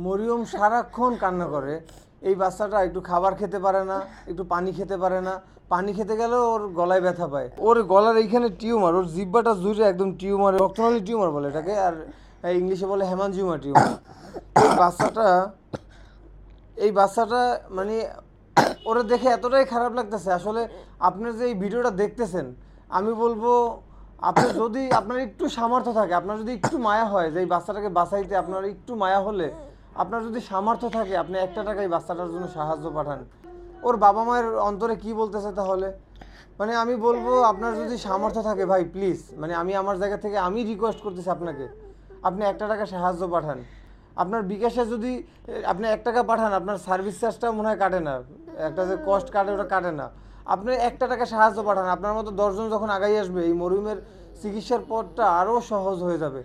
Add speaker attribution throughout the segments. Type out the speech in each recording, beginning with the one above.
Speaker 1: মরিয়ম সারাক্ষণ কান্না করে। এই বাচ্চাটা একটু খাবার খেতে পারে না, একটু পানি খেতে পারে না। পানি খেতে গেলেও ওর গলায় ব্যথা পায়। ওর গলার এইখানে টিউমার, ওর জিহ্বাটা জুড়ে একদম টিউমার, রক্তনালী টিউমার বলে এটাকে, আর ইংলিশে বলে হেমানজিওমা টিউমার। এই বাচ্চাটা এই বাচ্চাটা মানে ওরা দেখে এতটাই খারাপ লাগতেছে। আসলে আপনার যে এই ভিডিওটা দেখতেছেন, আমি বলবো আপনি যদি আপনার একটু সামর্থ্য থাকে, আপনার যদি একটু মায়া হয় যে এই বাচ্চাটাকে বাঁচাইতে, আপনার একটু মায়া হলে, আপনার যদি সামর্থ্য থাকে, আপনি 1 টাকা এই বাচ্চাটার জন্য সাহায্য পাঠান। ওর বাবা মায়ের অন্তরে কি বলতেছে তাহলে? মানে আমি বলবো আপনার যদি সামর্থ্য থাকে ভাই, প্লিজ, মানে আমি আমার জায়গা থেকে আমি রিকোয়েস্ট করতেছি আপনাকে, আপনি 1 টাকা সাহায্য পাঠান। আপনার বিকাশে যদি আপনি 1 টাকা পাঠান, আপনার সার্ভিস চার্জটাও মনে হয় কাটে না, একটা যে কস্ট কাটে ওটা কাটে না। আপনি 1 টাকা সাহায্য পাঠান, আপনার মতো 10 জন যখন আগাই আসবে, এই মরিয়মের চিকিৎসার পথটা আরও সহজ হয়ে যাবে।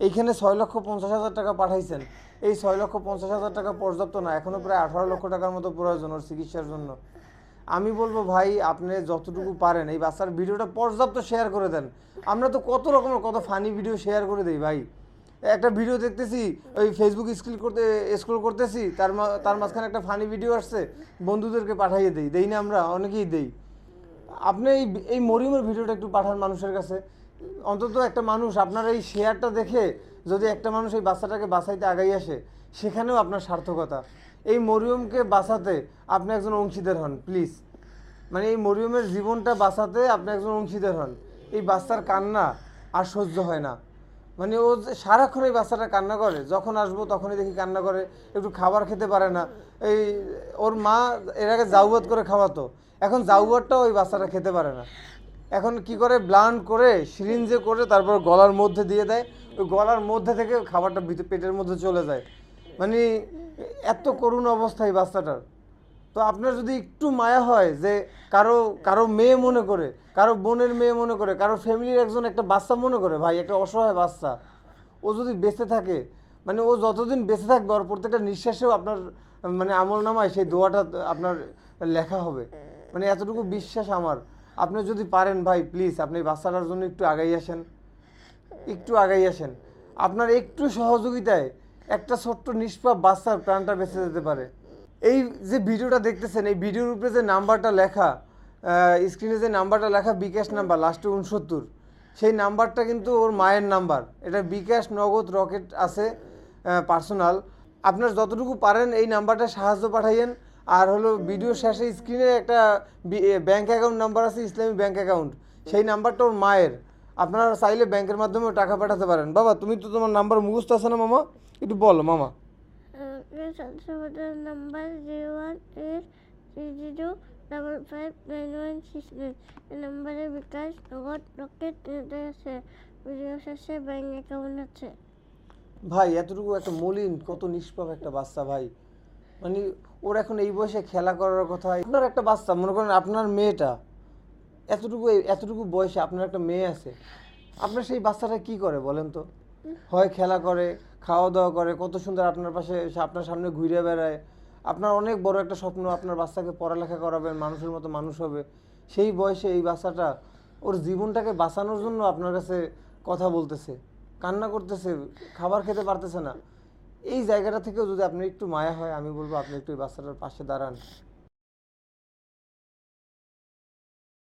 Speaker 1: এইখানে 6,50,000 টাকা পাঠাইছেন, এই 6,50,000 টাকা পর্যাপ্ত না, এখনও প্রায় 18 লক্ষ টাকার মতো প্রয়োজন ওর চিকিৎসার জন্য। আমি বলবো ভাই, আপনি যতটুকু পারেন এই বাচ্চার ভিডিওটা পর্যাপ্ত শেয়ার করে দেন। আমরা তো কত রকমের কত ফানি ভিডিও শেয়ার করে দিই ভাই। একটা ভিডিও দেখতেছি, ওই ফেসবুক স্ক্রল করতেছি, তার মাঝখানে একটা ফানি ভিডিও আসছে, বন্ধুদেরকে পাঠিয়ে দেই না, আমরা অনেকেই দেই। আপনি এই মরিয়মের ভিডিওটা একটু পাঠান মানুষের কাছে। অন্তত একটা মানুষ আপনার এই শেয়ারটা দেখে যদি একটা মানুষ এই বাচ্চাটাকে বাঁচাইতে আগাই আসে, সেখানেও আপনার সার্থকতা। এই মরিয়মকে বাঁচাতে আপনি একজন অংশীদার হন প্লিজ। মানে এই মরিয়মের জীবনটা বাঁচাতে আপনি একজন অংশীদার হন। এই বাচ্চার কান্না আর সহ্য হয় না। মানে ও সারাক্ষণ এই বাচ্চাটা কান্না করে, যখন আসবো তখনই দেখি কান্না করে, একটু খাবার খেতে পারে না। এই ওর মা এর আগে জাউবাত করে খাওয়াতো, এখন জাউবাতটাও ওই বাচ্চাটা খেতে পারে না। এখন কি করে, ব্লান্ড করে সিরিঞ্জে করে তারপর গলার মধ্যে দিয়ে দেয়, ওই গলার মধ্যে থেকে খাবারটা পেটের মধ্যে চলে যায়। মানে এত করুণ অবস্থা এই বাচ্চাটার। তো আপনার যদি একটু মায়া হয় যে কারো কারো মেয়ে মনে করে, কারো বোনের মেয়ে মনে করে, কারো ফ্যামিলির একজন একটা বাচ্চা মনে করে, ভাই একটা অসহায় বাচ্চা, ও যদি বেঁচে থাকে, মানে ও যতদিন বেঁচে থাকবে ওর প্রত্যেকটা নিঃশ্বাসেও আপনার মানে আমল নামায় সেই দোয়াটা আপনার লেখা হবে। মানে এতটুকু বিশ্বাস আমার। আপনি যদি পারেন ভাই, প্লিজ আপনি এই বাচ্চাটার জন্য একটু আগাই আসেন, একটু আগাই আসেন। আপনার একটু সহযোগিতায় একটা ছোট্ট নিষ্পাপ বাচ্চার প্রাণটা বেঁচে যেতে পারে। এই যে ভিডিওটা দেখতেছেন, এই ভিডিওর উপরে যে নাম্বারটা লেখা, স্ক্রিনে যে নাম্বারটা লেখা বিকাশ নাম্বার লাস্টে 69, সেই নাম্বারটা কিন্তু ওর মায়ের নাম্বার। এটা বিকাশ, নগদ, রকেট আছে পার্সোনাল। আপনার যতটুকু পারেন এই নাম্বারটা সাহায্য পাঠাইয়েন। আর হলো ভিডিও শেষে স্ক্রিনে একটা ব্যাঙ্ক অ্যাকাউন্ট নাম্বার আছে, ইসলামী ব্যাঙ্ক অ্যাকাউন্ট, সেই নাম্বারটা ওর মায়ের। আপনারা চাইলে ব্যাংকের মাধ্যমেও টাকা পাঠাতে পারেন। বাবা, তুমি তো তোমার নাম্বার মুখস্থ আছে না মামা? একটু বলো মামা।
Speaker 2: নাম্বার 01830559169। এই নাম্বারে বিকাশ, নগদ, রকেট আছে, ভিডিও শেষে ব্যাংক অ্যাকাউন্ট আছে।
Speaker 1: ভাই এতটুকু একটা মলিন, কত নিষ্পাপ একটা বাচ্চা ভাই। মানে ওর এখন এই বয়সে খেলা করার কথা। আপনার একটা বাচ্চা, মনে করেন আপনার মেয়েটা এতটুকু বয়সে আপনার একটা মেয়ে আছে, আপনার সেই বাচ্চাটা কি করে বলেন তো? হয় খেলা করে, খাওয়া দাওয়া করে, কত সুন্দর আপনার পাশে আপনার সামনে ঘুরে বেড়ায়। আপনার অনেক বড় একটা স্বপ্ন, আপনার বাচ্চাকে পড়ালেখা করাবেন, মানুষের মতো মানুষ হবে। সেই বয়সে এই বাচ্চাটা ওর জীবনটাকে বাঁচানোর জন্য আপনার কাছে কথা বলতেছে, কান্না করতেছে, খাবার খেতে পারতেছে না। এই জায়গাটা থেকেও যদি আপনি একটু মায়া হয়, আমি বলবো আপনি একটু এই বাচ্চাটার পাশে দাঁড়ান।